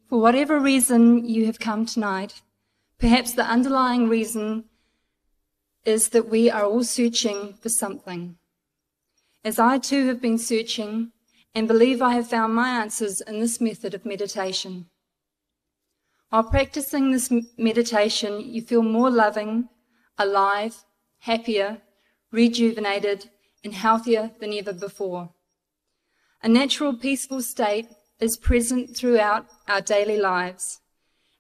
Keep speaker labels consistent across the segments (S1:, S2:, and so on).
S1: For whatever reason you have come tonight, perhaps the underlying reason is that we are all searching for something. As I too have been searching and believe I have found my answers in this method of meditation. While practicing this meditation, you feel more loving, alive, happier, rejuvenated, and healthier than ever before. A natural, peaceful state is present throughout our daily lives,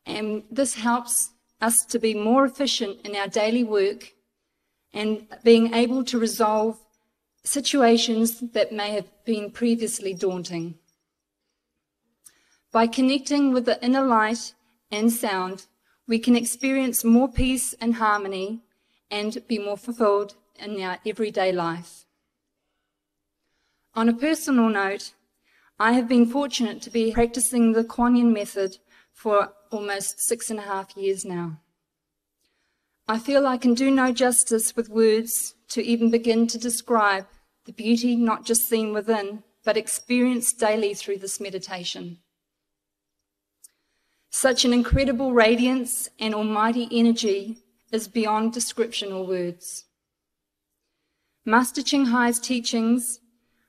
S1: and this helps us to be more efficient in our daily work and being able to resolve situations that may have been previously daunting. By connecting with the inner light and sound, we can experience more peace and harmony and be more fulfilled in our everyday life. On a personal note, I have been fortunate to be practicing the Kuan Yin method for almost 6.5 years now. I feel I can do no justice with words to even begin to describe the beauty not just seen within, but experienced daily through this meditation. Such an incredible radiance and almighty energy is beyond description or words. Master Ching Hai's teachings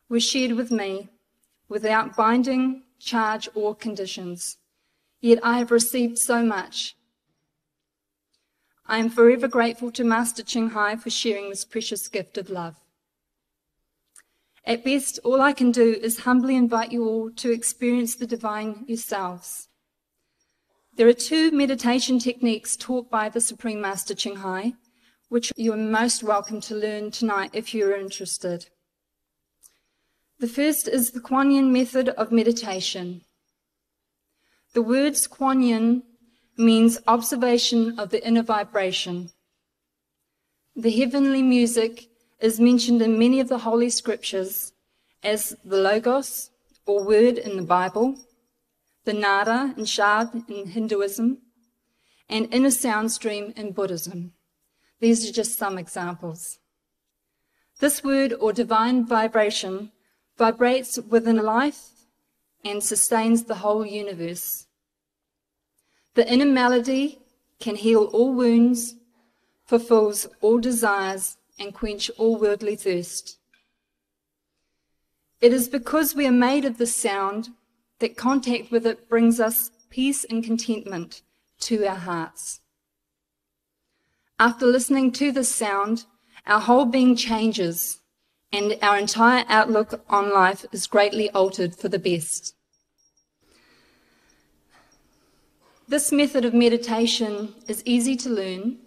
S1: were shared with me without binding, charge, or conditions, yet I have received so much. I am forever grateful to Master Ching Hai for sharing this precious gift of love. At best, all I can do is humbly invite you all to experience the divine yourselves. There are 2 meditation techniques taught by the Supreme Master Ching Hai, which you are most welcome to learn tonight if you are interested. The first is the Kuan Yin method of meditation. The words Kuan Yin means observation of the inner vibration. The heavenly music is mentioned in many of the Holy Scriptures as the Logos, or word in the Bible, the Nada and Shad in Hinduism, and inner sound stream in Buddhism. These are just some examples. This word or divine vibration vibrates within life and sustains the whole universe. The inner melody can heal all wounds, fulfills all desires, and quench all worldly thirst. It is because we are made of this sound that contact with it brings us peace and contentment to our hearts. After listening to this sound, our whole being changes, and our entire outlook on life is greatly altered for the best. This method of meditation is easy to learn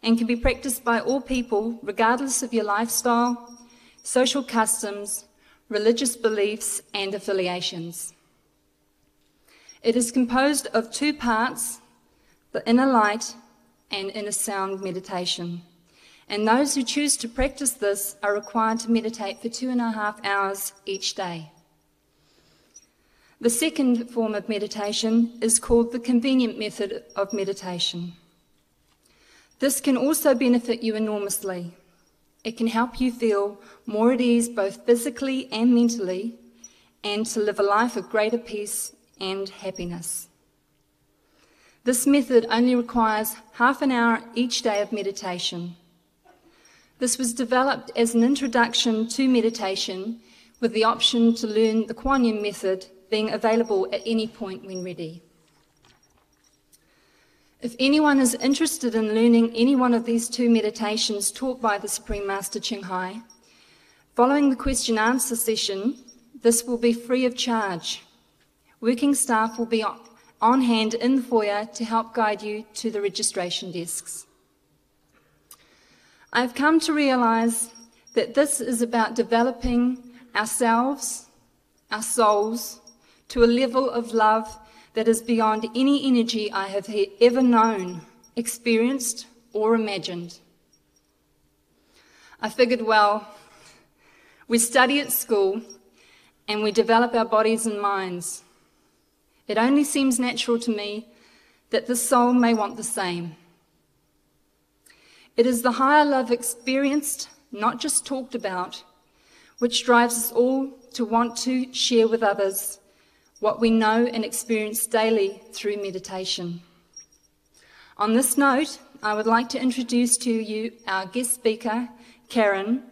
S1: and can be practiced by all people regardless of your lifestyle, social customs, religious beliefs and affiliations. It is composed of 2 parts, the inner light and inner sound meditation. And those who choose to practice this are required to meditate for 2.5 hours each day. The second form of meditation is called the convenient method of meditation. This can also benefit you enormously. It can help you feel more at ease both physically and mentally, and to live a life of greater peace and happiness. This method only requires half an hour each day of meditation. This was developed as an introduction to meditation with the option to learn the Kuan Yin method being available at any point when ready. If anyone is interested in learning any one of these 2 meditations taught by the Supreme Master Ching Hai, following the question-answer session, this will be free of charge. Working staff will be on hand in the foyer to help guide you to the registration desks. I've come to realize that this is about developing ourselves, our souls, to a level of love that is beyond any energy I have ever known, experienced, or imagined. I figured, well, we study at school and we develop our bodies and minds. It only seems natural to me that the soul may want the same. It is the higher love experienced, not just talked about, which drives us all to want to share with others what we know and experience daily through meditation. On this note, I would like to introduce to you our guest speaker, Karen,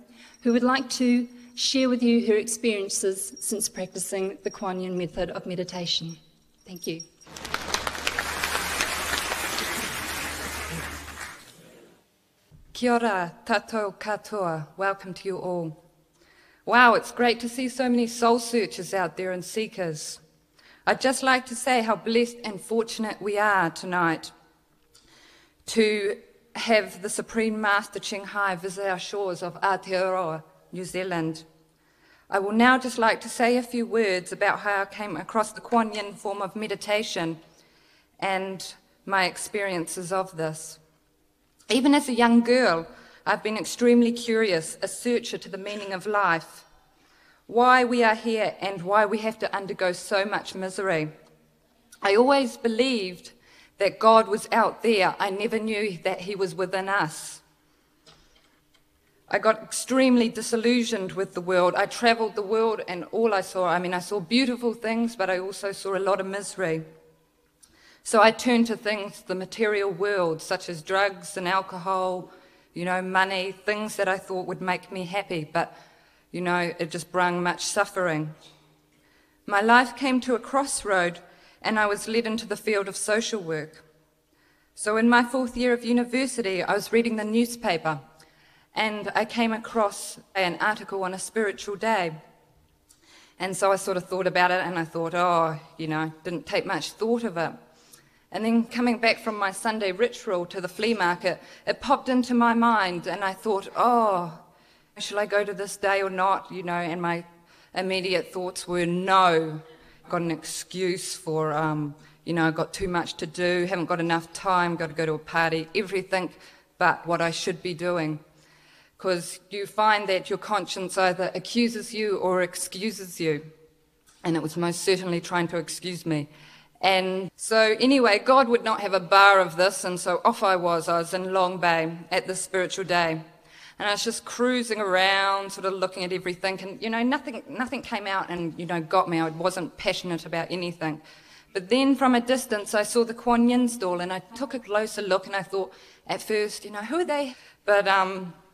S1: who would like to share with you her experiences since practicing the Kuan Yin method of meditation. Thank you.
S2: Kia ora, tatou katoa. Welcome to you all. Wow, it's great to see so many soul searchers out there and seekers. I'd just like to say how blessed and fortunate we are tonight to have the Supreme Master Ching Hai visit our shores of Aotearoa, New Zealand. I will now just like to say a few words about how I came across the Kuan Yin form of meditation and my experiences of this. Even as a young girl, I've been extremely curious, a searcher to the meaning of life, why we are here and why we have to undergo so much misery. I always believed that God was out there. I never knew that he was within us. I got extremely disillusioned with the world. I travelled the world and all I saw beautiful things, but I also saw a lot of misery. So I turned to things, the material world, such as drugs and alcohol, money, things that I thought would make me happy, but, it just brought much suffering. My life came to a crossroad and I was led into the field of social work. So in my 4th year of university, I was reading the newspaper and I came across an article on a spiritual day. And so I sort of thought about it and I thought, didn't take much thought of it. And then coming back from my Sunday ritual to the flea market, it popped into my mind and I thought, shall I go to this day or not? And my immediate thoughts were no. Got an excuse for, I've got too much to do, haven't got enough time, got to go to a party, everything but what I should be doing. Because you find that your conscience either accuses you or excuses you. And it was most certainly trying to excuse me. And so anyway, God would not have a bar of this, and so off I was. I was in Long Bay at this spiritual day. And I was just cruising around, sort of looking at everything, and, nothing came out and, got me. I wasn't passionate about anything. But then from a distance, I saw the Kuan Yin stall, and I took a closer look, and I thought, at first, who are they? But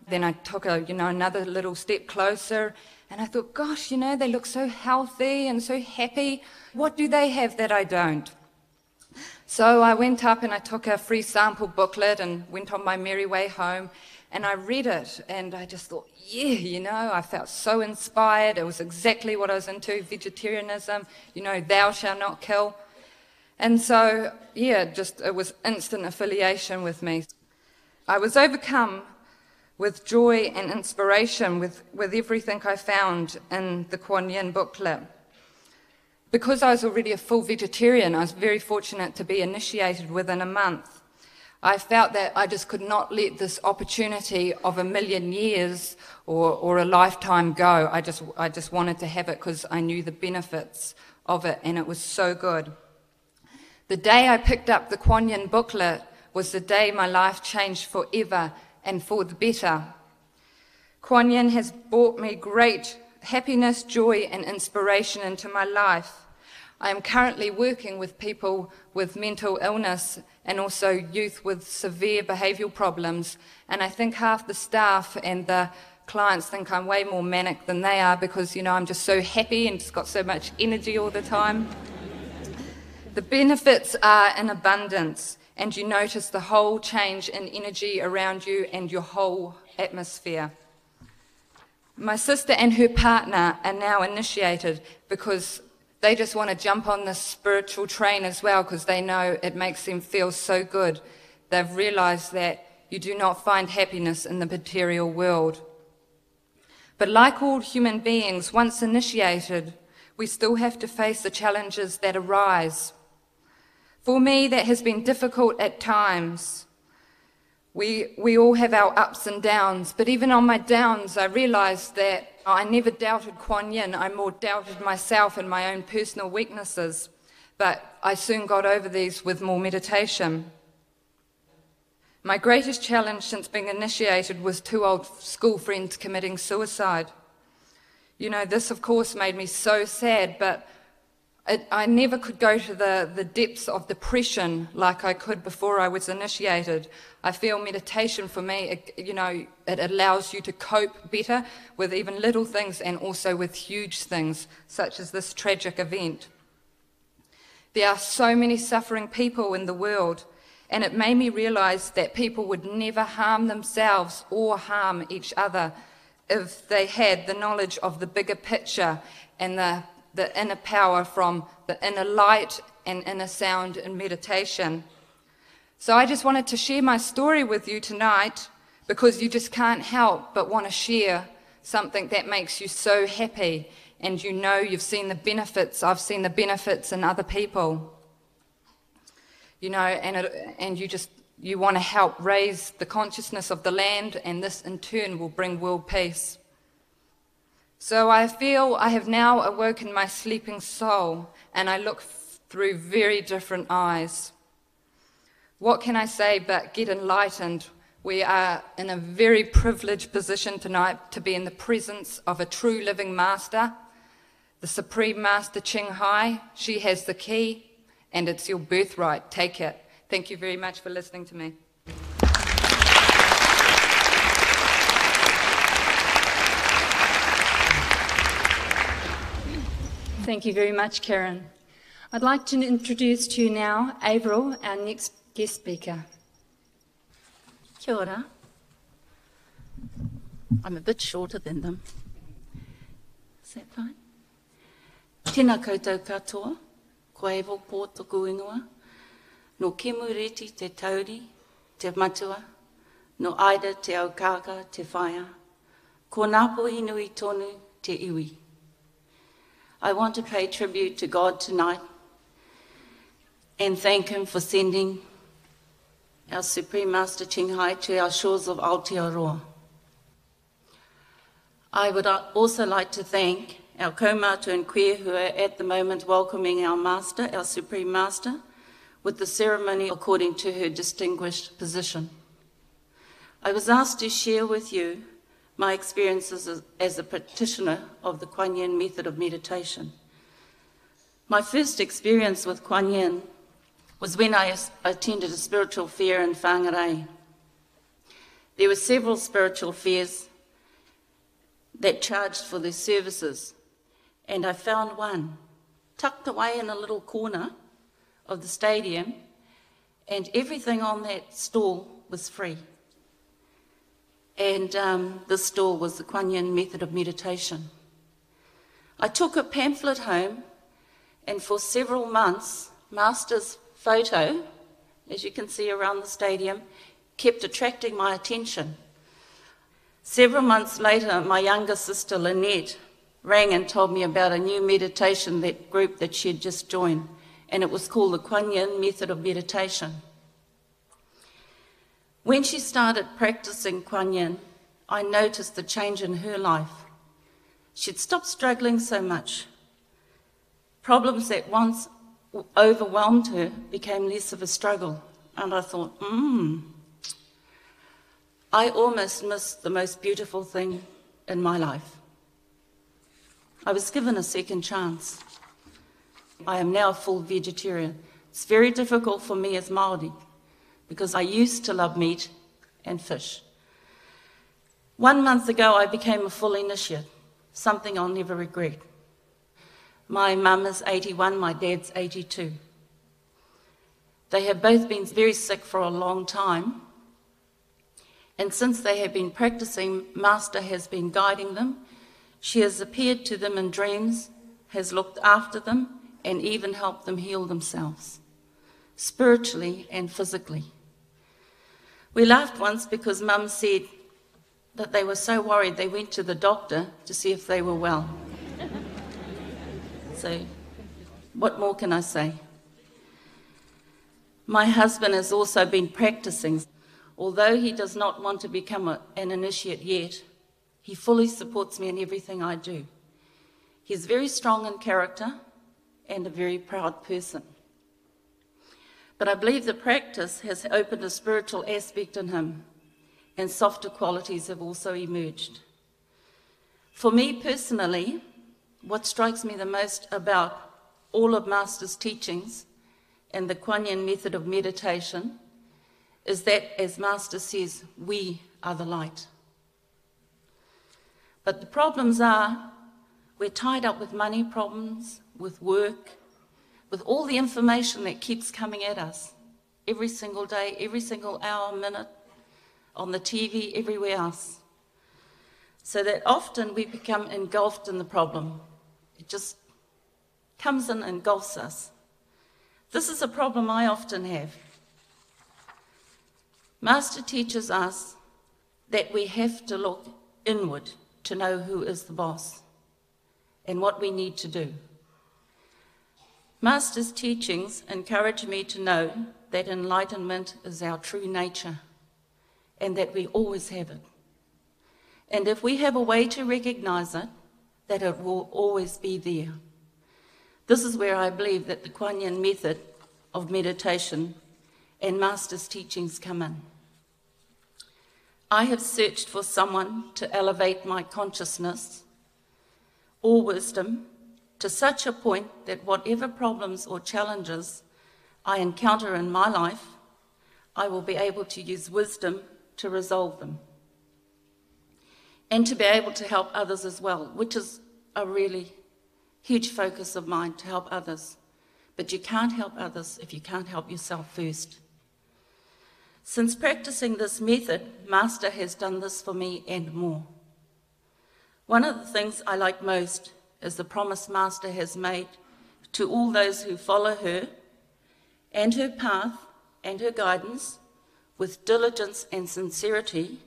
S2: then I took another little step closer, and I thought, gosh, they look so healthy and so happy. What do they have that I don't? So I went up and I took a free sample booklet and went on my merry way home. And I read it and I just thought, I felt so inspired. It was exactly what I was into, vegetarianism, thou shalt not kill. And so, it was instant affiliation with me. I was overcome with joy and inspiration with everything I found in the Kuan Yin booklet. Because I was already a full vegetarian, I was very fortunate to be initiated within a month. I felt that I just could not let this opportunity of 1,000,000 years or a lifetime go. I just wanted to have it because I knew the benefits of it, and it was so good. The day I picked up the Kuan Yin booklet was the day my life changed forever and for the better. Kuan Yin has brought me great happiness, joy, and inspiration into my life. I am currently working with people with mental illness and also youth with severe behavioural problems, and I think half the staff and the clients think I'm way more manic than they are because, I'm just so happy and just got so much energy all the time. The benefits are in abundance, and you notice the whole change in energy around you and your whole atmosphere. My sister and her partner are now initiated because they just want to jump on this spiritual train as well because they know it makes them feel so good. They've realised that you do not find happiness in the material world. But like all human beings, once initiated, we still have to face the challenges that arise. For me, that has been difficult at times. We all have our ups and downs, but even on my downs, I realised that I never doubted Kuan Yin. I more doubted myself and my own personal weaknesses, but I soon got over these with more meditation. My greatest challenge since being initiated was 2 old school friends committing suicide. This of course made me so sad, but I never could go to the depths of depression like I could before I was initiated. I feel meditation for me, it allows you to cope better with even little things and also with huge things, such as this tragic event. There are so many suffering people in the world, and it made me realize that people would never harm themselves or harm each other if they had the knowledge of the bigger picture and the inner power from the inner light and inner sound in meditation. So I just wanted to share my story with you tonight, because you just can't help but want to share something that makes you so happy, and you've seen the benefits. I've seen the benefits in other people, and you want to help raise the consciousness of the land, and this in turn will bring world peace. So I feel I have now awoken my sleeping soul, and I look through very different eyes. What can I say but get enlightened? We are in a very privileged position tonight to be in the presence of a true living master, the Supreme Master Ching Hai. She has the key, and it's your birthright. Take it. Thank you very much for listening to me.
S1: Thank you very much, Karen. I'd like to introduce to you now Avril, our next guest speaker.
S3: Kia ora. I'm a bit shorter than them. Is that fine? Tēnā koutou katoa, ko Avril pō toku ingoa, no Kemureti te tauri, te matua, no Aida te aukaka te whaia, ko Napo inui tonu te iwi. I want to pay tribute to God tonight and thank him for sending our Supreme Master Ching Hai to our shores of Aotearoa. I would also like to thank our kaumātua and queer who are at the moment welcoming our Master, our Supreme Master, with the ceremony according to her distinguished position. I was asked to share with you my experiences as a practitioner of the Kuan Yin method of meditation. My first experience with Kuan Yin was when I attended a spiritual fair in Whangarei. There were several spiritual fairs that charged for their services, and I found one tucked away in a little corner of the stadium, and everything on that stall was free. And this stall was the Kuan Yin method of meditation. I took a pamphlet home, and for several months, Master's photo, as you can see around the stadium, kept attracting my attention. Several months later, my younger sister Lynette rang and told me about a new meditation group that she had just joined, and it was called the Kuan Yin method of meditation. When she started practicing Kuan Yin, I noticed the change in her life. She'd stopped struggling so much. Problems that once overwhelmed her became less of a struggle. And I thought, I almost missed the most beautiful thing in my life. I was given a second chance. I am now a full vegetarian. It's very difficult for me as Māori, because I used to love meat and fish. 1 month ago, I became a full initiate, something I'll never regret. My mum is 81, my dad's 82. They have both been very sick for a long time, and since they have been practicing, Master has been guiding them. She has appeared to them in dreams, has looked after them, and even helped them heal themselves, spiritually and physically. We laughed once because Mum said that they were so worried they went to the doctor to see if they were well. So, what more can I say? My husband has also been practicing. Although he does not want to become an initiate yet, he fully supports me in everything I do. He's very strong in character and a very proud person. But I believe the practice has opened a spiritual aspect in him, and softer qualities have also emerged. For me personally, what strikes me the most about all of Master's teachings and the Kuan Yin method of meditation is that, as Master says, we are the light. But the problems are, we're tied up with money problems, with work, with all the information that keeps coming at us every single day, every single hour, minute, on the TV, everywhere else. So that often we become engulfed in the problem. It just comes in and engulfs us. This is a problem I often have. Master teaches us that we have to look inward to know who is the boss and what we need to do. Master's teachings encourage me to know that enlightenment is our true nature and that we always have it. And if we have a way to recognize it, that it will always be there. This is where I believe that the Kuan Yin method of meditation and Master's teachings come in. I have searched for someone to elevate my consciousness or wisdom to such a point that whatever problems or challenges I encounter in my life, I will be able to use wisdom to resolve them. And to be able to help others as well, which is a really huge focus of mine, to help others. But you can't help others if you can't help yourself first. Since practicing this method, Master has done this for me and more. One of the things I like most is the promise Master has made to all those who follow her and her path and her guidance with diligence and sincerity,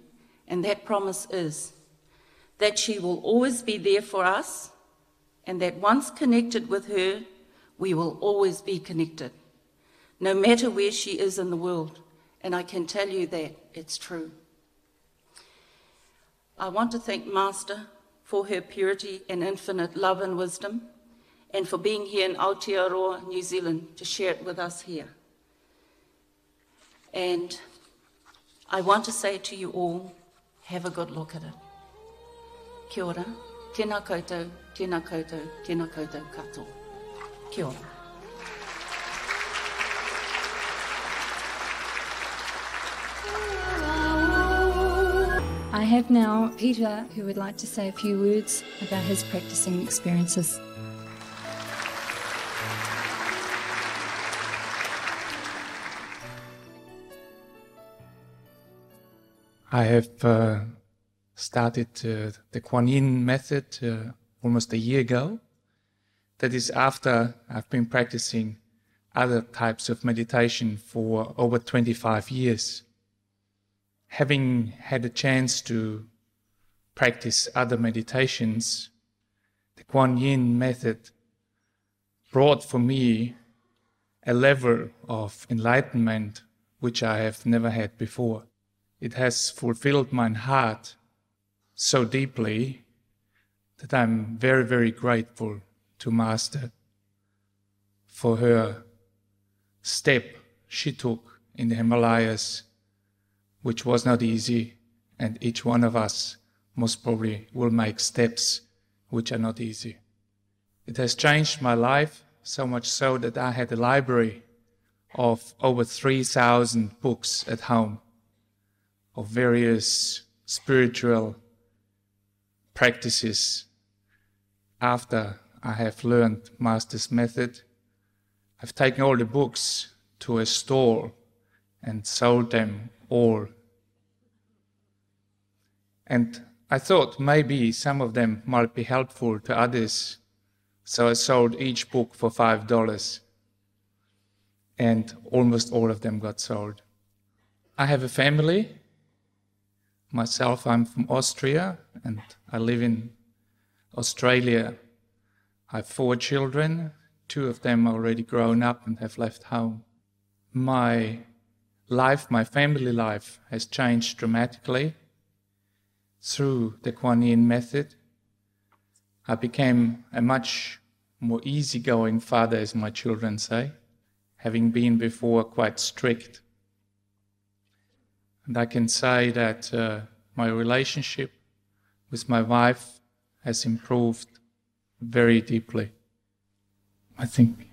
S3: and that promise is that she will always be there for us, and that once connected with her, we will always be connected, no matter where she is in the world. And I can tell you that it's true. I want to thank Master for her purity and infinite love and wisdom, and for being here in Aotearoa, New Zealand, to share it with us here. And I want to say to you all, have a good look at it. Kia ora, tēnā koutou, tēnā koutou, tēnā koutou katoa. Kia ora.
S1: I have now Peter, who would like to say a few words about his practicing experiences.
S4: I have started the Kuan Yin method almost a year ago. That is after I've been practicing other types of meditation for over 25 years. Having had a chance to practice other meditations, the Kuan Yin method brought for me a level of enlightenment which I have never had before. It has fulfilled my heart so deeply that I'm very, very grateful to Master for her step she took in the Himalayas, which was not easy, and each one of us most probably will make steps which are not easy. It has changed my life, so much so that I had a library of over 3,000 books at home of various spiritual practices. After I have learned Master's method, I've taken all the books to a store and sold them all. And I thought maybe some of them might be helpful to others, so I sold each book for $5, and almost all of them got sold. I have a family. Myself, I'm from Austria, and I live in Australia. I have 4 children. 2 of them are already grown up and have left home. My life, my family life, has changed dramatically through the Kuan Yin method. I became a much more easygoing father, as my children say, having been before quite strict. And I can say that my relationship with my wife has improved very deeply. I think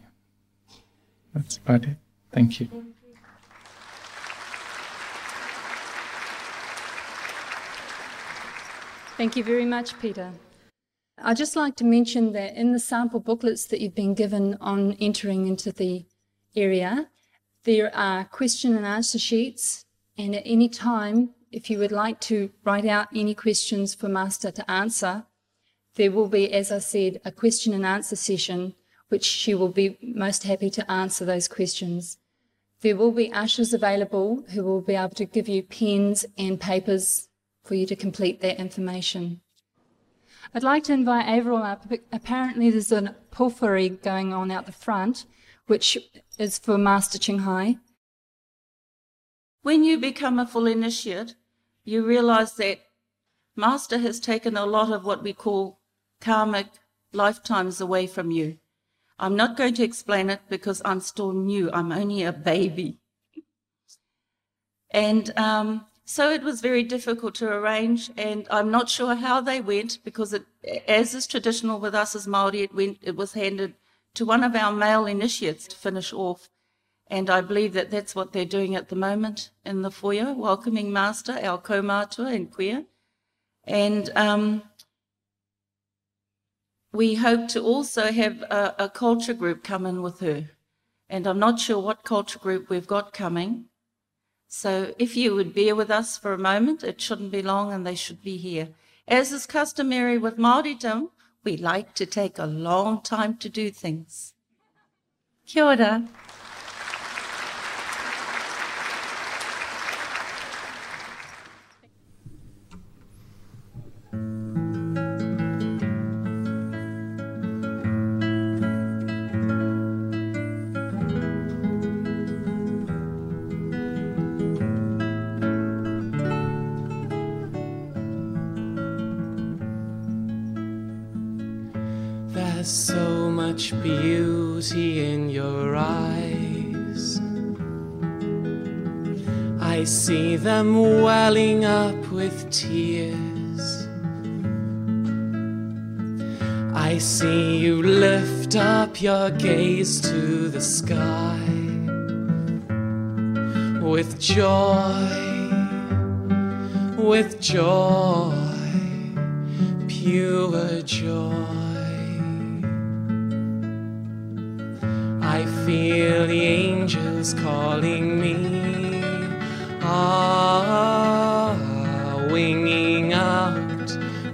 S4: that's about it. Thank you.
S1: Thank you very much, Peter. I'd just like to mention that in the sample booklets that you've been given on entering into the area, there are question and answer sheets, and at any time, if you would like to write out any questions for Master to answer, there will be, as I said, a question and answer session, which she will be most happy to answer those questions. There will be ushers available who will be able to give you pens and papers for you to complete that information. I'd like to invite Avril up. Apparently there's a pulphery going on out the front, which is for Master Ching Hai.
S3: When you become a full initiate, you realize that Master has taken a lot of what we call karmic lifetimes away from you. I'm not going to explain it because I'm still new. I'm only a baby. And so it was very difficult to arrange, and I'm not sure how they went because, as is traditional with us as Māori, it was handed to one of our male initiates to finish off. And I believe that that's what they're doing at the moment in the foyer, welcoming Master, our kaumātua and queer. And we hope to also have a culture group come in with her. And I'm not sure what culture group we've got coming. So if you would bear with us for a moment, it shouldn't be long and they should be here. As is customary with Māoridom, we like to take a long time to do things. Kia ora.
S5: There's so much beauty in your eyes. I see them welling up with tears. I see you lift up your gaze to the sky with joy, pure joy. I feel the angels calling me, winging out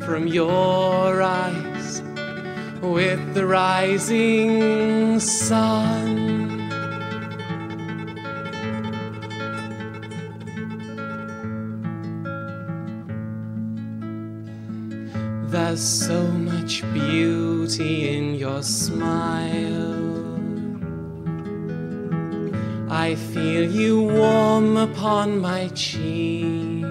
S5: from your eyes with the rising sun. There's so much beauty in your smile. I feel you warm upon my cheek.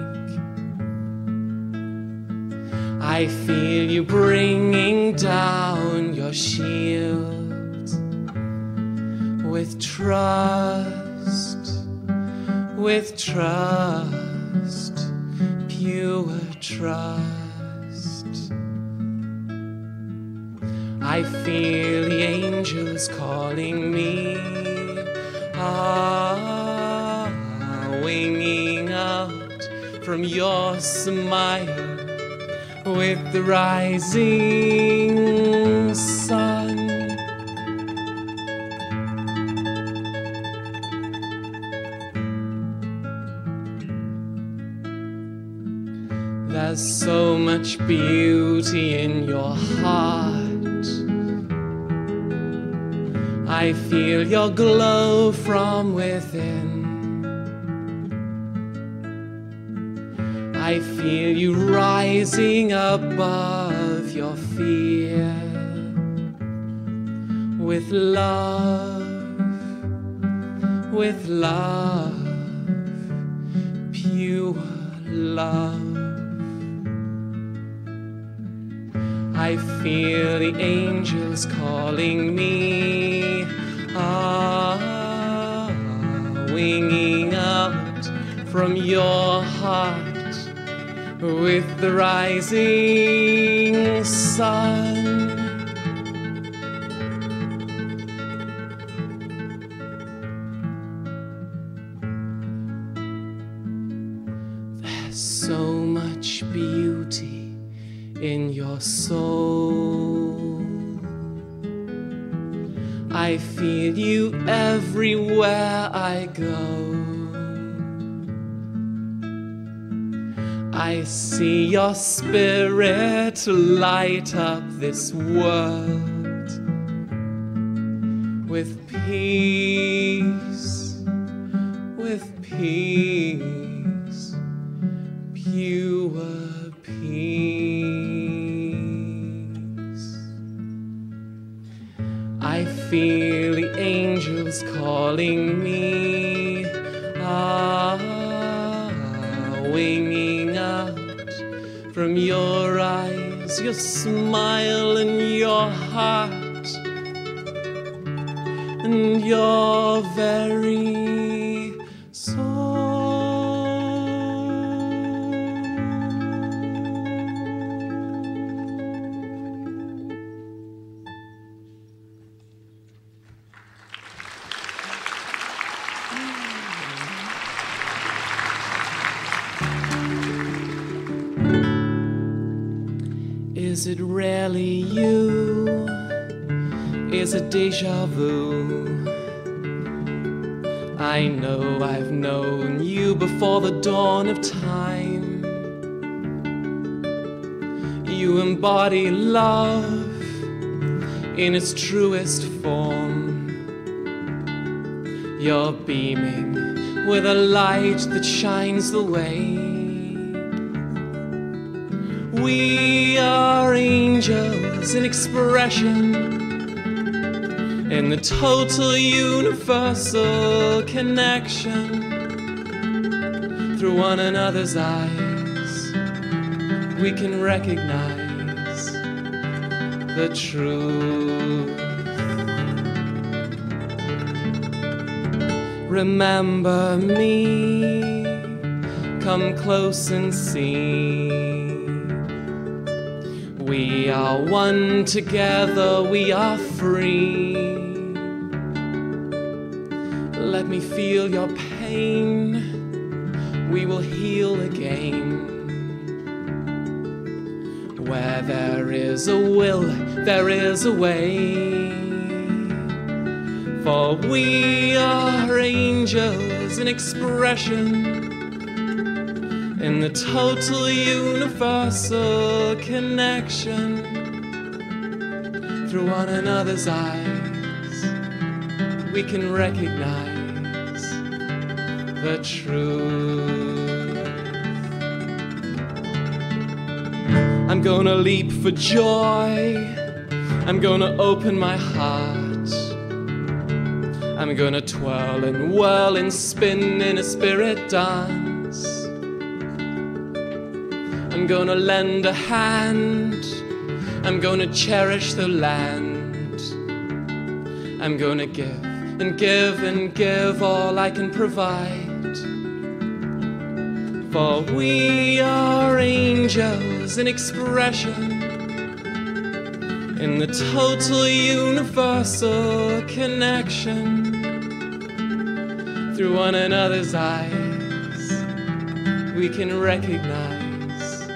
S5: I feel you bringing down your shield with trust, pure trust. I feel the angels calling me, winging out from your smile with the rising sun. There's so much beauty in your heart. I feel your glow from within. I feel you rising above your fear with love, pure love. I feel the angels calling me, winging out from your heart with the rising sun. much beauty in your soul. I feel you everywhere I go. I see your spirit light up this world with peace, pure peace. I feel the angels calling me, winging out from your eyes, your smile and your heart, and your very soul. Is it really you? Is it déjà vu? I know I've known you before the dawn of time. You embody love in its truest form. You're beaming with a light that shines the way. We are angels in expression, in the total universal connection. Through one another's eyes, we can recognize the truth. Remember me, come close and see. We are one together, we are free. Let me feel your pain, we will heal again. Where there is a will, there is a way. For we are angels in expression, in the total universal connection. Through one another's eyes, we can recognize the truth. I'm gonna leap for joy, I'm gonna open my heart, I'm gonna twirl and whirl and spin in a spirit dance. I'm gonna lend a hand, I'm gonna cherish the land. I'm gonna give and give and give all I can provide. For we are angels in expression, in the total universal connection. Through one another's eyes, we can recognize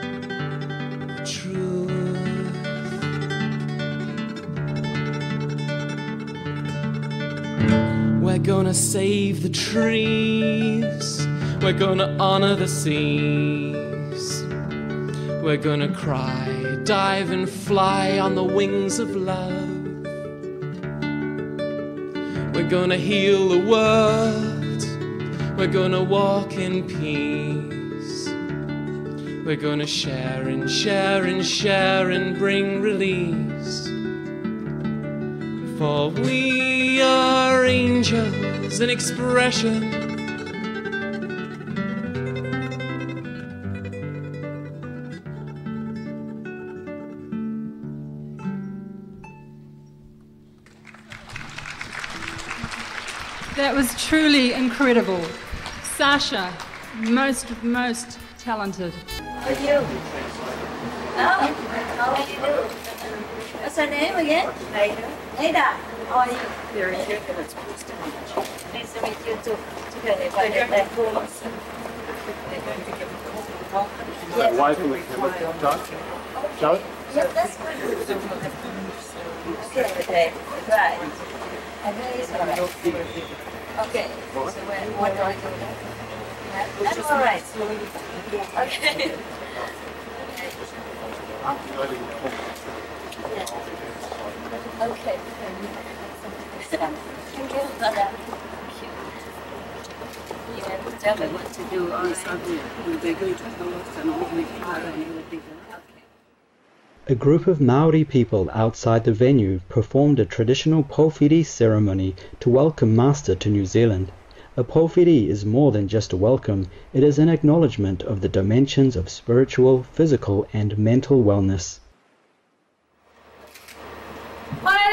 S5: the truth. We're gonna save the trees, we're gonna honor the seas. We're gonna cry, dive and fly on the wings of love. We're gonna heal the world, we're gonna walk in peace. We're gonna share and share and share and bring release. For we are angels in expression,
S1: That was truly incredible. Sasha, most talented.
S6: How are you? Oh, how are you? What's your name again? Ada. Ada, how are you? Very good. Nice to meet you too.
S7: Away from the camera. Show it.
S6: Yep, that's good. Okay, right. And then it's all right. Okay, so what do I do now? That's all right. Okay. Okay. Thank you for that. You have to tell me what to do. All right.
S8: A group of Maori people outside the venue performed a traditional pōwhiri ceremony to welcome Master to New Zealand. A pōwhiri is more than just a welcome, it is an acknowledgement of the dimensions of spiritual, physical and mental wellness.
S6: Bye.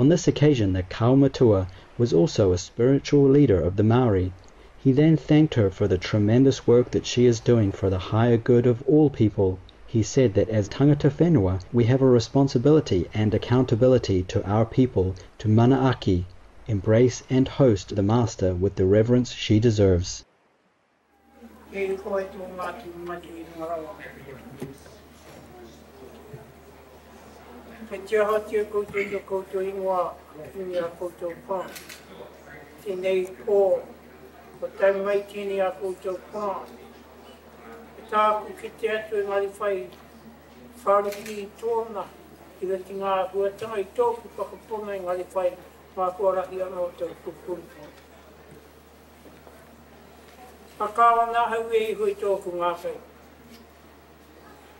S8: On this occasion the Kaumatua was also a spiritual leader of the Maori. He then thanked her for the tremendous work that she is doing for the higher good of all people. He said that as tangata whenua, we have a responsibility and accountability to our people to manaaki, embrace and host the Master with the reverence she deserves.
S9: Ko tai mai tini a koutou pā. E tāku ki te atu e ngari whai whariki I tōna I reti ngā huatanga I tōku whakapona I ngari whai mā kuarahi ana o tau kukuri. Whakawa ngā hau e hui tōku ngā whai.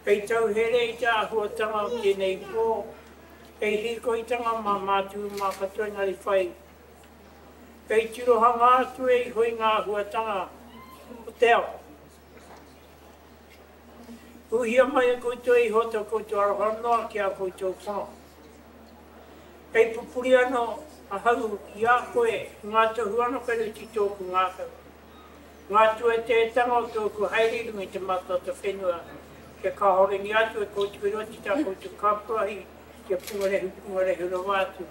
S9: Kei tau here I tā huatanga o tēnei pō. Kei hiko I tanga mā mātu mā katoa ngari whai. Kei tirohanga atu e hui ngā huatanga o teo. Uhia mai a koutou I hoto koutou arohanoa ki a koutou whao. Kei pupuri ano a hau I a koe ngā tahuano kei ruti tōku ngā kau. Ngā tue te tanga o tōku hairiru I te mata o te whenua. Ke ka horengi atu e koutou I roti tā koutou kāpurahi ki a pungarehu rawātu.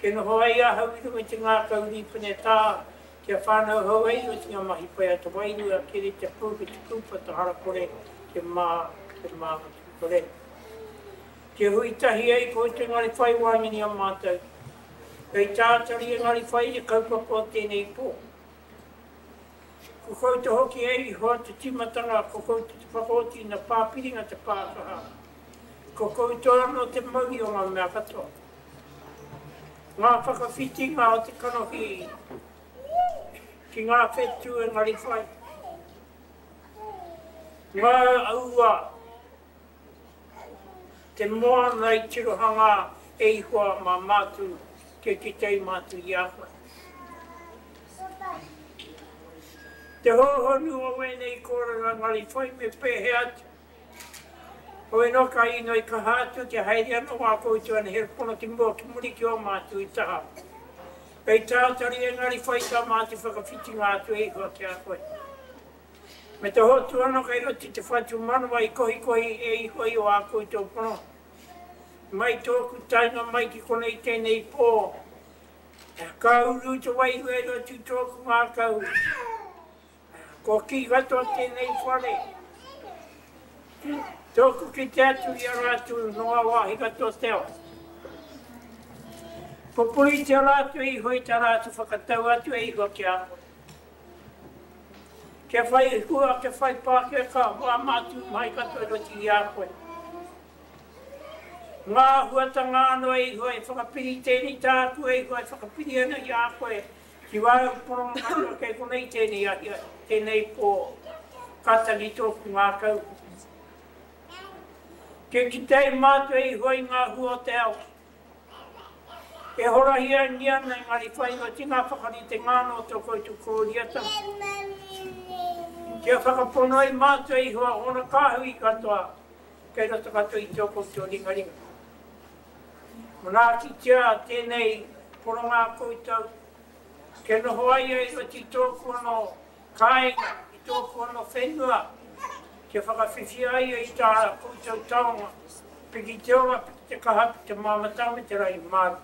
S9: Ke noho ai a hauiru me te ngā kauri pune tā, kia whānau hau ai o te ngā mahi pai ata wairu a kere te pūki te kūpa ta harakore ke mā kore. Ke hui tahi ai ko te ngari whai wāngini a mātou. Kei tātari e ngari whai e kaupapa o tēnei pō. Ko koutou hoki ei hoa te timatanga, ko koutou te whakoti na pāpiringa te pākaha. Ko koutou ano te mauri o ngā mea katoa. Ngā whakawhitinga o te kanohi ki ngā whetu e ngari whai. Ngā aua te moa nei tirohanga e hua mā mātu ke kitei mātu I ahua. Te hohonu o wenei kōranga ngari whai me pehe atu. Hoi no ka ino I ka hātu te haere ano wā koutou ana he pono te mua ki muri ki o mātu I taha. Kei tātari e ngari whai tā mātu whakawhiti ngātu e hua ki a koe. Me te hotu ano kei roti te whatu manua I kohi e hua I o a koutou pono. Mai tōku tainga mai ki konei tēnei pō. Ka uru te waihu e roti tōku ngā kau. Ko ki gato tēnei whare. Tōku ki te atu I a rātu noa wāhi kato teo. Popuri te rātu e hoi ta rātu whakatau atu e hua ki a koe. Ke whai hua, ke whai pāke ka wā mātu mai kato e roti I a koe. Ngā huatanga ano e hoi whakapiri tēni tāku e hoi whakapiri ana I a koe. Ki wāu poronga kato kei konei tēnei pō. Katangi tōku ngā kau. Ke kitei mātu e hoi ngā hua te au. E horahia nia nei ngari whai o tina whakari te ngāno tō koutou kōriata. Ke whakapono e mātu e hua ona kāhui katoa. Kei rata katoa I tō koutou ringaringa. Mā ki tia tēnei poronga koutou. Ke noho ai e roti tōku ano kāinga I tōku ano whenua. Ke whakawhiwhi ai I tā koutou taonga, piki te ora, piki te kahapi, te māmatau me te rai māru.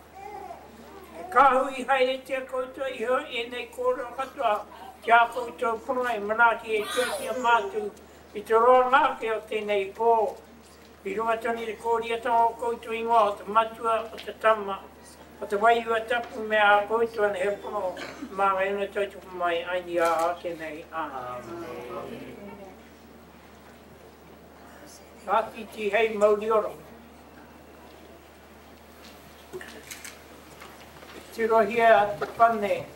S9: E kāhui haere te koutou I hoi e nei kōrero katoa, ki a koutou prongai manaki e tētia mātu, I te roa ngāke o tēnei pō. I runga tani re kōriata o koutou ingoa o te matua o te tama, o te waiua tapu me a koutou ane he pono, mā ngai una tautupu mai aini a ake nei. Amen. Hati ti hei maurioro. Tirohia a te pane.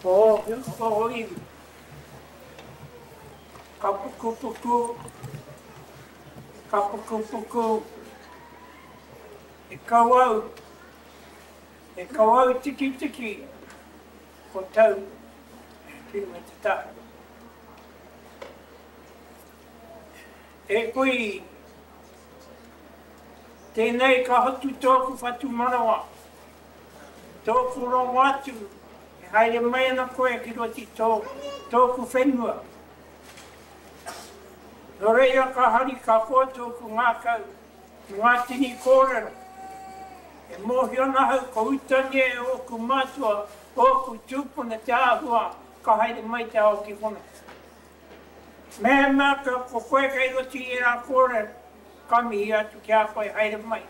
S9: O iwi. Ka puku. E kawau tiki. Ko tau. Kiri me te tā. E kui tēnei ka hotu tōku whatu manawa. Tōku rongo atu, e haere mai ana koe ki roti tōku whenua. No reira ka hari ka koa tōku ngākau, ngā tini kōrero. E mōhi ana hau ka utane e oku mātua, oku tūpuna te āhua, ka haere mai te ao ki hona. Mea mea ka ko koe kei roti e rā kōrero, ka mihi atu ki a koe haere mai,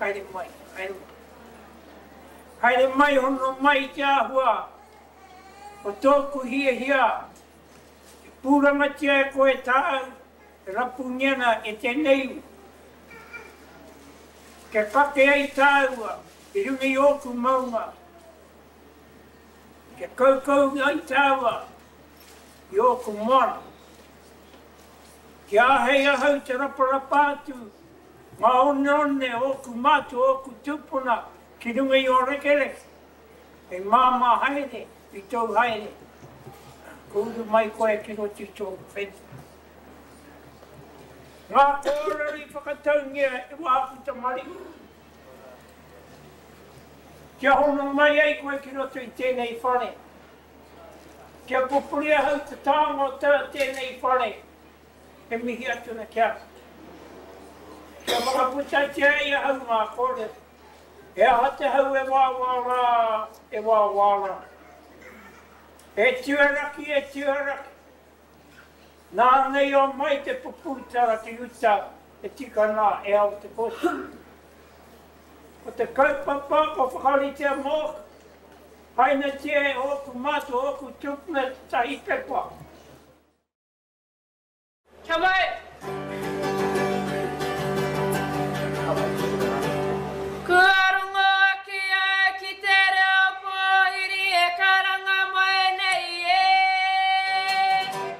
S9: haere mai, haere mai. Haere mai hono mai te āhua, o tōku hia hia, e pūranga tia e koe tāu, e rapu ngena e te nei. Ke kake ai tāua, e rungi oku maunga. Ke kaukau ai tāua, i oku mora. Ke ahei ahau te raparapa atu, ngā one oku mātu oku tupuna, ki runga i o rekereke. E māma haere, i tau haere. Kūru mai koe ki roti tōku whenua. Ngā kōreri whakataungia e wāku ta mari. Kia hono mai ai koe ki roto i tēnei whare. Kia pupuria hau te tāngo tā tēnei whare. E mihi atu na kia. Kia whakaputai te ai hau ngā kōreri. E ahate hau e wāwāra, e wāwāra. E tuaraki, e tuaraki. Nā nei o mai te puputara te uta, e tika nā e au te posi. O te kaupapa, o whakari te mōka. Haina te oku mātu, oku tupuna te tahi pepa. Kia mai!
S10: Kua rungo aki ai ki te reo pōhiri e karanga mai nei e.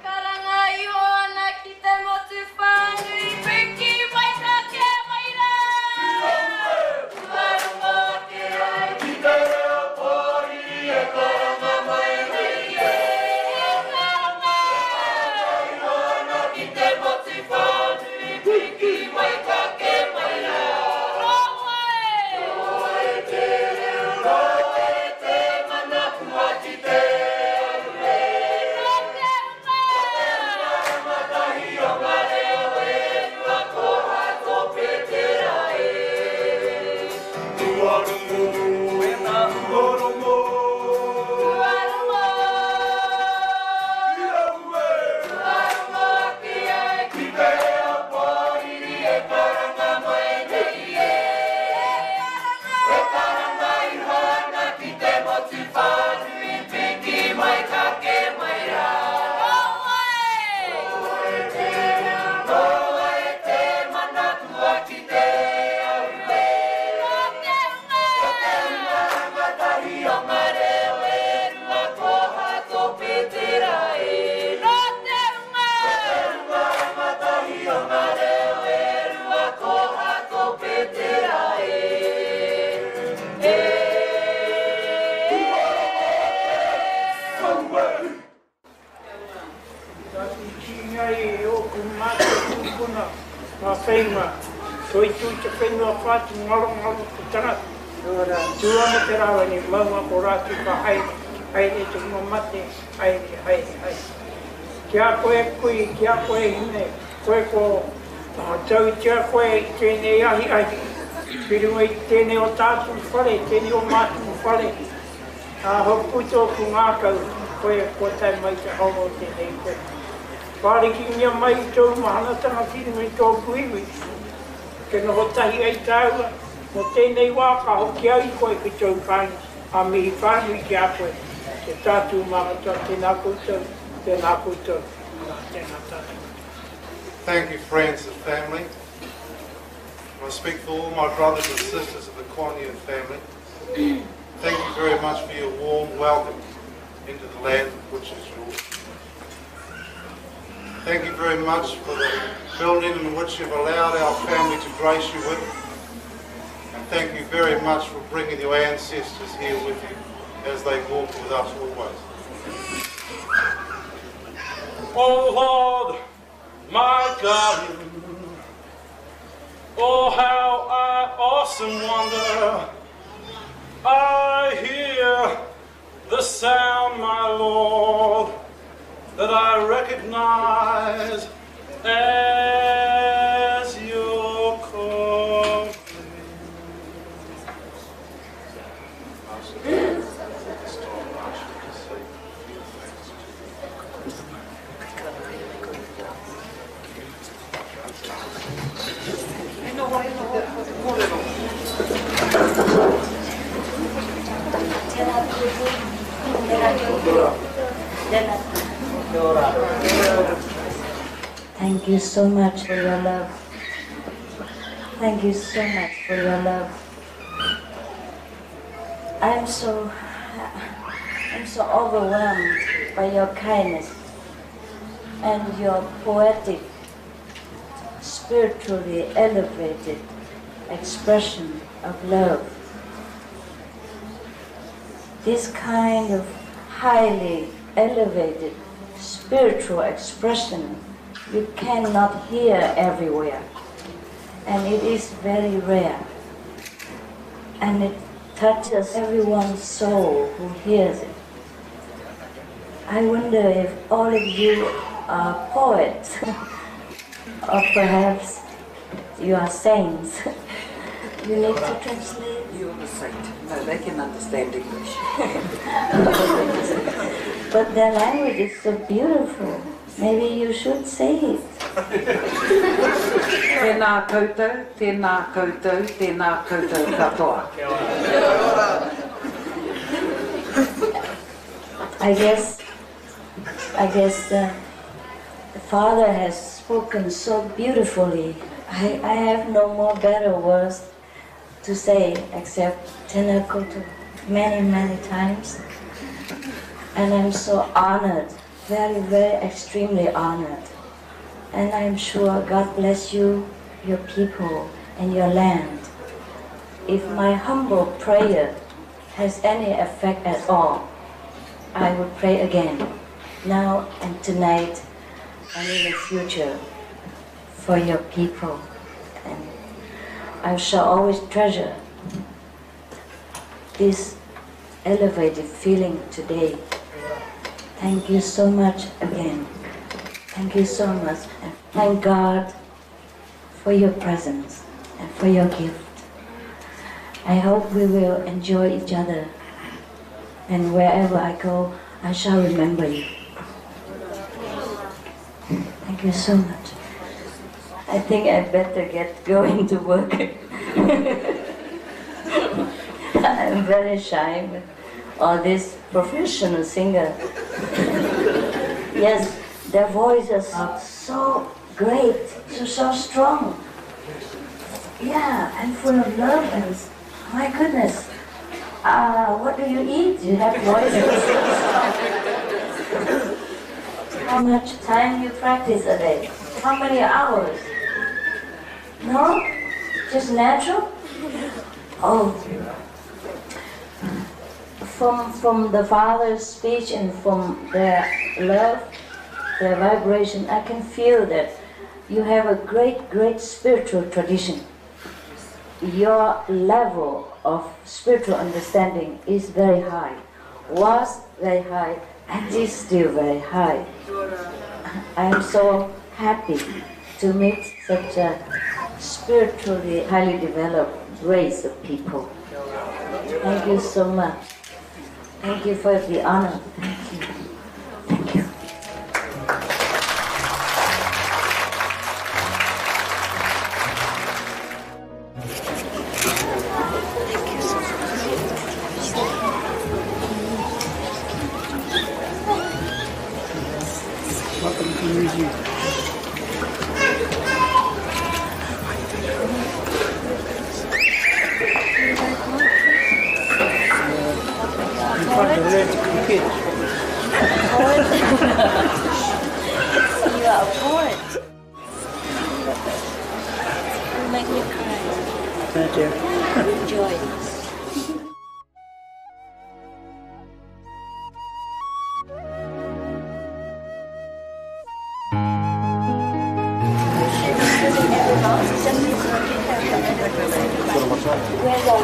S10: Karanga i hona ki te motu whānui, piki mai ka ke mai rā. Kua rungo aki ai ki te reo pōhiri e karanga mai nei e. Karanga i hona ki te motu whānui, piki mai ka ke mai rā.
S9: Whenua, toi te whenua whātu ngaro te taratu. Tuanga te rawa ni maunga ko rātu ka haere te mamate, haere. Kia koe kui, kia koe hine, koe ko tau tia koe i tēnei ahi. Whirunga i tēnei o tātu whare, tēnei o mātu whare. Hopu tōku ngākau, koe ko tai mai te hongo tēnei koe. Wāriki ngia mai i tōu mahanatanga whirunga i tōku iwi. Ke noho tahi ai tāua, no tēnei wā ka hoki au koe ki tōu kāni, a mihi whānui ki a koe. Te tātu mahata, tēnā koutou, tēnā koutou, tēnā tātu.
S11: Thank you, friends and family. I speak for all my brothers and sisters of the Kuan Yin family. Thank you very much for your warm welcome into the land which is yours. Thank you very much for the building in which you've allowed our family to grace you with. And thank you very much for bringing your ancestors here with you as they walk with us always.
S12: Oh Lord, my God, oh how I
S11: awesome wonder. I hear the sound, my Lord, that I recognize as your calling.
S6: Thank you so much for your love. Thank you so much for your love. I'm so overwhelmed by your kindness and your poetic, spiritually elevated expression of love. This kind of highly elevated spiritual expression you cannot hear everywhere, and it is very rare, and it touches everyone's soul who hears it. I wonder if all of you are poets, or perhaps you are saints. You need to translate?
S12: You're a saint. No, they can understand English.
S6: But their language is so beautiful. Maybe you should say it.
S12: Tēnā koutou, tēnā koutou, tēnā koutou katoa.
S6: I guess the Father has spoken so beautifully. I have no more better words to say except tēnā koutou many, many times. And I'm so honored, very, very extremely honored. And I'm sure God bless you, your people, and your land. If my humble prayer has any effect at all, I would pray again, now and tonight, and in the future, for your people. And I shall always treasure this elevated feeling today. Thank you so much again. Thank you so much. And thank God for your presence and for your gift. I hope we will enjoy each other. And wherever I go, I shall remember you. Thank you so much. I think I better get going to work. I'm very shy with all these professional singers. Yes, their voices are so great, so strong. Yeah, and full of love, and my goodness. What do you eat? You have voices. How much time you practice a day? How many hours? No? Just natural? Oh. From the Father's speech and from their love, their vibration, I can feel that you have a great, great spiritual tradition. Your level of spiritual understanding is very high, was very high, and is still very high. I am so happy to meet such a spiritually highly developed race of people. Thank you so much. Thank you for the honor. Thank you. Thank you.
S9: Welcome to New Zealand.
S6: You are a poet. You make me cry.
S9: Thank you.
S6: Enjoy this. Where's our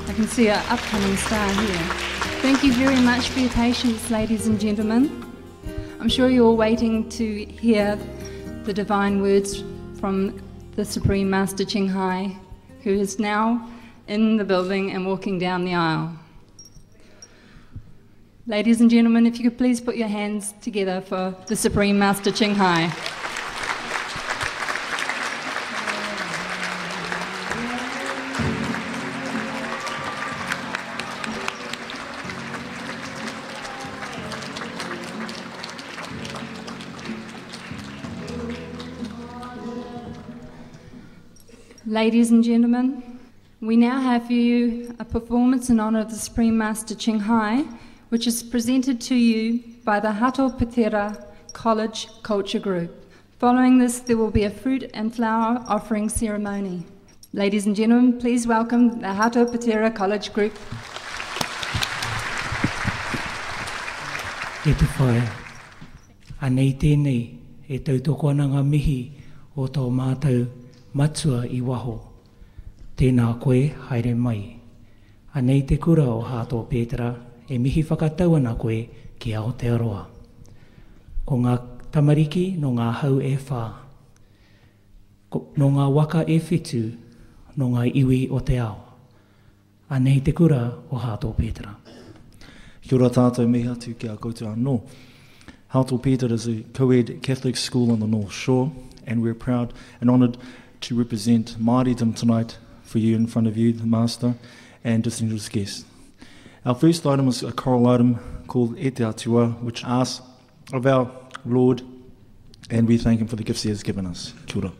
S1: I can see our upcoming star here. Thank you very much for your patience, ladies and gentlemen. I'm sure you're all waiting to hear the divine words from the Supreme Master Ching Hai, who is now in the building and walking down the aisle. Ladies and gentlemen, if you could please put your hands together for the Supreme Master Ching Hai. Ladies and gentlemen, we now have for you a performance in honour of the Supreme Master Ching Hai, which is presented to you by the Hato Patera College Culture Group. Following this, there will be a fruit and flower offering ceremony. Ladies and gentlemen, please welcome the Hato Patera College Group.
S13: E te whae, anei tēnei e tautokona ngā mihi o tō mātou matua I waho. Tēnā koe haere mai. Anei te kura o Hato Pētera e mihi whakatauana koe ki Aotearoa. Ko ngā tamariki no ngā hau e whā. No ngā waka e whitu, no ngā iwi o te ao. Anei te kura o Hato Pētera.
S14: Kia ora tātou miha tu ki a koutou anō. Hato Pētera is a co-ed Catholic school on the North Shore, and we're proud and honoured to represent Māoridom tonight for you in front of you, the Master, and distinguished guests. Our first item is a choral item called E Te Atua, which asks of our Lord, and we thank Him for the gifts He has given us. Kia ora.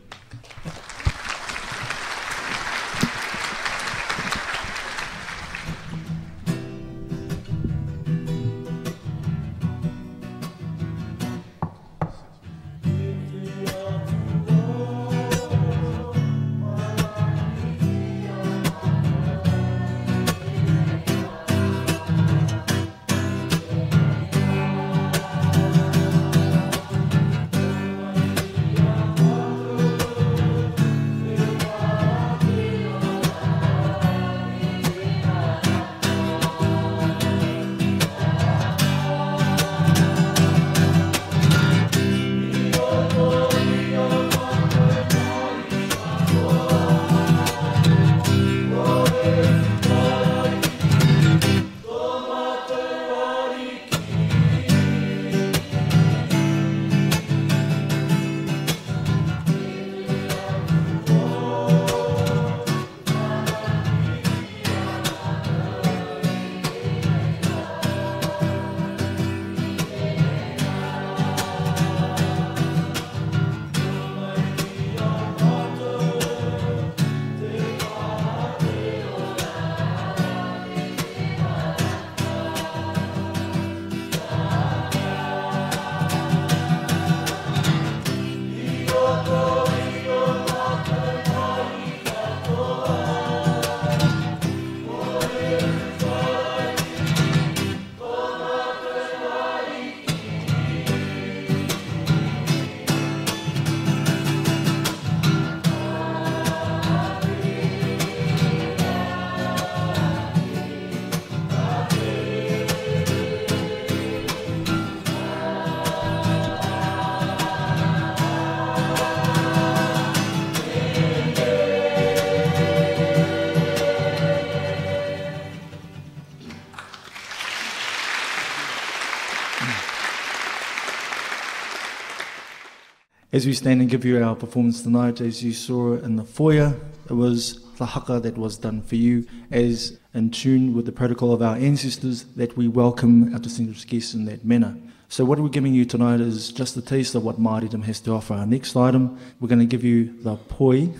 S14: As we stand and give you our performance tonight, as you saw in the foyer, it was the haka that was done for you, as in tune with the protocol of our ancestors, that we welcome our distinguished guests in that manner. So what we're giving you tonight is just a taste of what Māoridom has to offer. Our next item, we're going to give you the poi,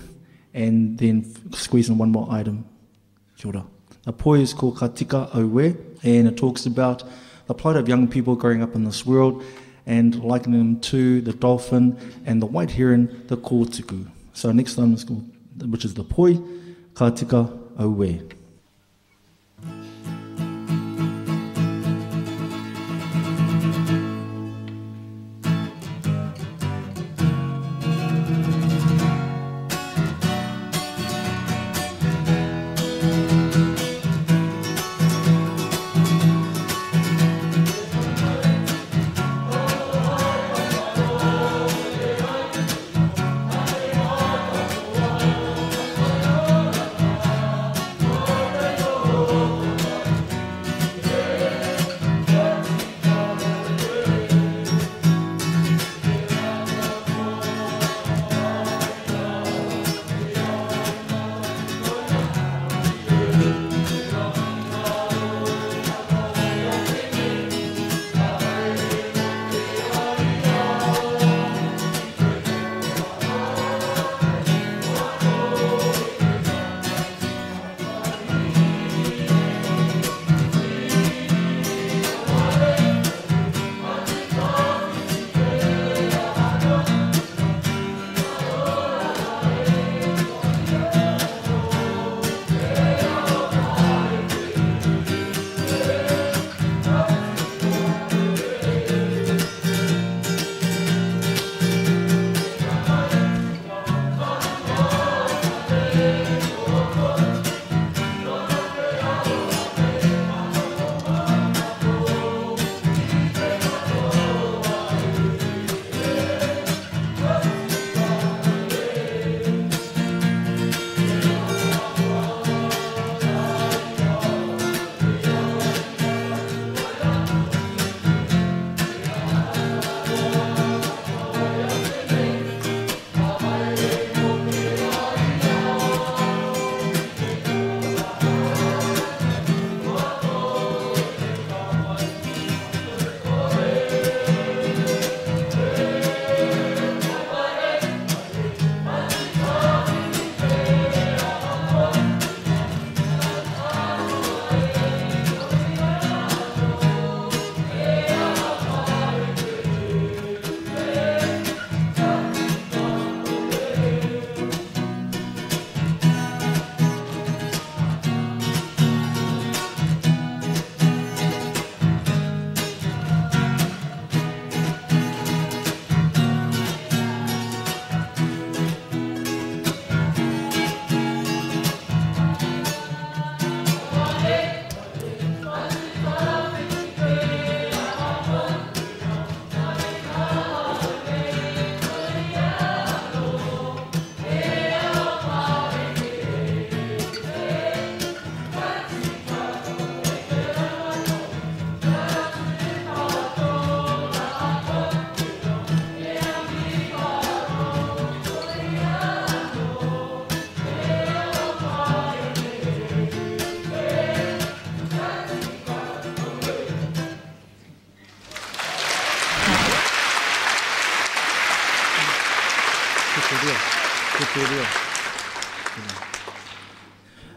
S14: and then squeeze in one more item. Kia ora. The poi is called Ka Tika Auwe, and it talks about the plight of young people growing up in this world and likening them to the dolphin and the white heron, the kōtuku. So our next item is called, which is the poi, Ka Tika Auwe.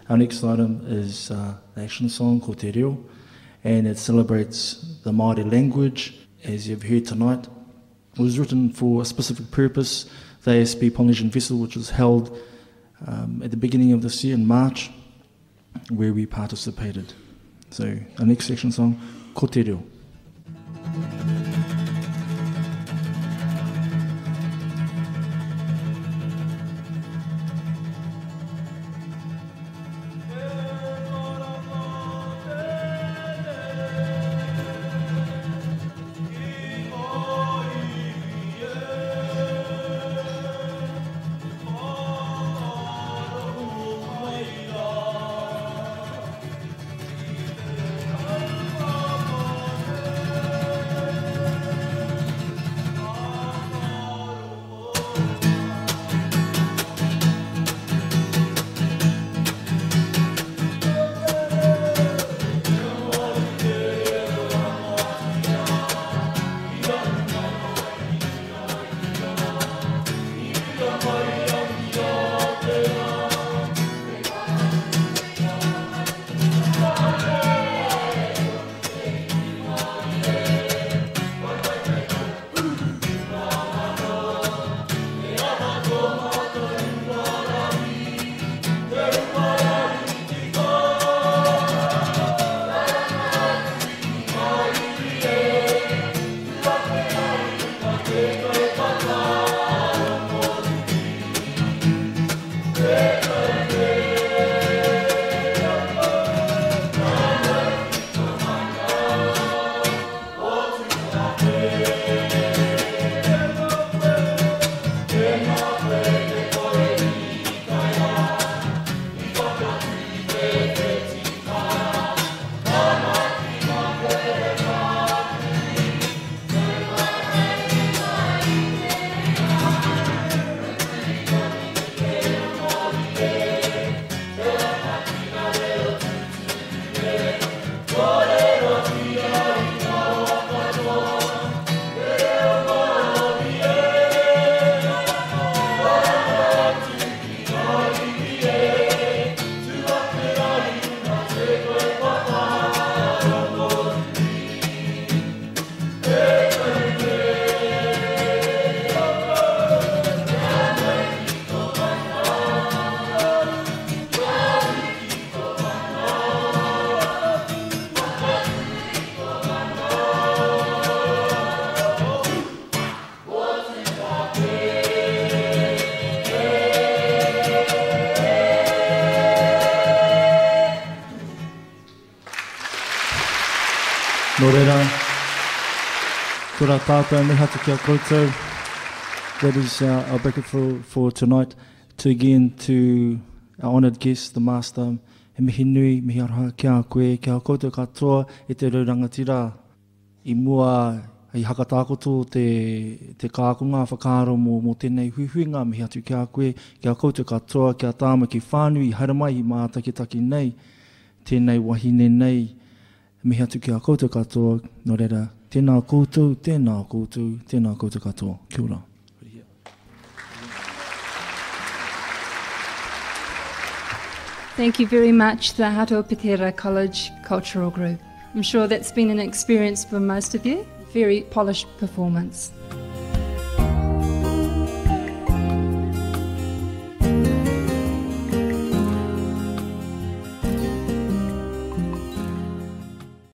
S14: Our next item is the action song called Te Reo, and it celebrates the Māori language, as you've heard tonight. It was written for a specific purpose, the ASB Polynesian Festival, which was held at the beginning of this year in March, where we participated. So our next action song, Ko Te Reo. Nō reira, kura tātou me hatu kia koutou. That is our bracket for tonight. To again to our honoured guest, the Master, he mihi nui, mihi aroha kia koe, kia koutou katoa e te raurangatira. I mua i hakatākoto te kākunga whakaaro mō tēnei huihuinga mihi atu kia koe, kia koutou katoa, kia tāma ki whānui, haere mai i mā takitaki nei, tēnei wahine nei, mihi atu kia koutou katoa, nō reira, tēnā koutou, tēnā koutou, tēnā koutou katoa. Kia ora.
S1: Thank you very much, the Hato Pitera College Cultural Group. I'm sure that's been an experience for most of you. Very polished performance.